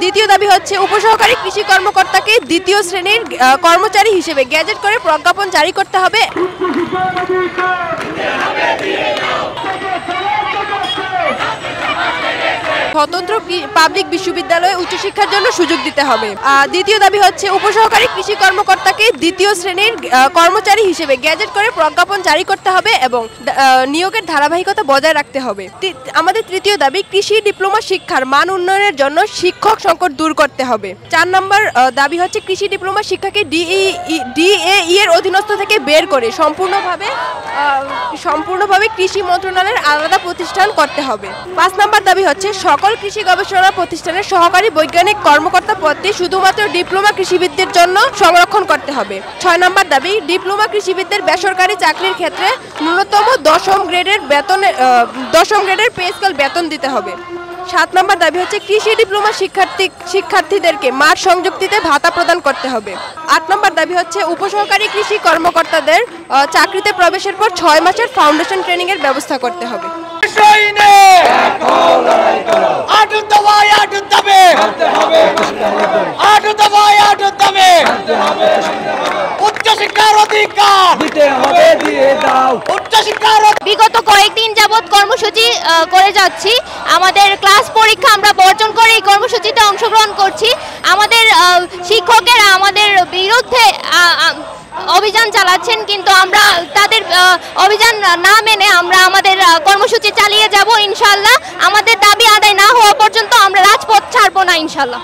দ্বিতীয় দাবি হচ্ছে উপসহকারী কৃষি কর্মকর্তাকে দ্বিতীয় শ্রেণীর কর্মচারী হিসেবে গ্যাজেট করে প্রজ্ঞাপন জারি করতে হবে। স্বতন্ত্র পাবলিক বিশ্ববিদ্যালয়ে উচ্চশিক্ষার জন্য সুযোগ দিতে হবে। দ্বিতীয় দাবি হচ্ছে উপসহকারী কৃষি কর্মকর্তাকে দ্বিতীয় শ্রেণীর কর্মচারী হিসেবে গ্যাজেট করে প্রজ্ঞাপন জারি করতে হবে এবং নিয়োগের ধারাবাহিকতা বজায় রাখতে হবে। আমাদের তৃতীয় দাবি কৃষি ডিপ্লোমা শিক্ষার মান উন্নয়নের জন্য শিক্ষক সংকট দূর করতে হবে। 4 নম্বর দাবি হচ্ছে কৃষি ডিপ্লোমা শিক্ষাকে ডিএই এর অধীনস্থ থেকে বের করে সম্পূর্ণভাবে কৃষি মন্ত্রণালয়ের আলাদা প্রতিষ্ঠান করতে হবে। 5 নম্বর দাবি হচ্ছে সকল কৃষি গবেষণা প্রতিষ্ঠানের সহকারী বৈজ্ঞানিক কর্মকর্তা পদটি শুধুমাত্র ডিপ্লোমা কৃষিবিদদের জন্য সংরক্ষণ করতে হবে। 6 নম্বর দাবি ডিপ্লোমা কৃষিবিদদের বেসরকারি চাকরির ক্ষেত্রে ন্যূনতম 10ম গ্রেডের পে স্কেল বেতন দিতে হবে। 7 নম্বর দাবি হচ্ছে কৃষি ডিপ্লোমা শিক্ষার্থীদেরকে মাঠ সংযুক্তিতে ভাতা প্রদান করতে হবে। 8 নম্বর দাবি হচ্ছে উপসহকারী কৃষি কর্মকর্তাদের চাকরিতে প্রবেশের পর 6 মাসের ফাউন্ডেশন ট্রেনিং এর ব্যবস্থা করতে হবে। বিগত কয়েকদিন যাবৎ কর্মসূচি করে যাচ্ছি। আমাদের ক্লাস পরীক্ষা আমরা বর্জন করে এই কর্মসূচিতে অংশগ্রহণ করছি। আমাদের শিক্ষকেরা আমাদের বিরুদ্ধে অভিযান চালাচ্ছেন, কিন্তু আমরা তাদের অভিযান না মেনে আমরা আমাদের কর্মসূচি চালিয়ে যাব ইনশাআল্লাহ। আমাদের দাবি আদায় না হওয়া পর্যন্ত আমরা রাজপথ ছাড়বো না ইনশাআল্লাহ।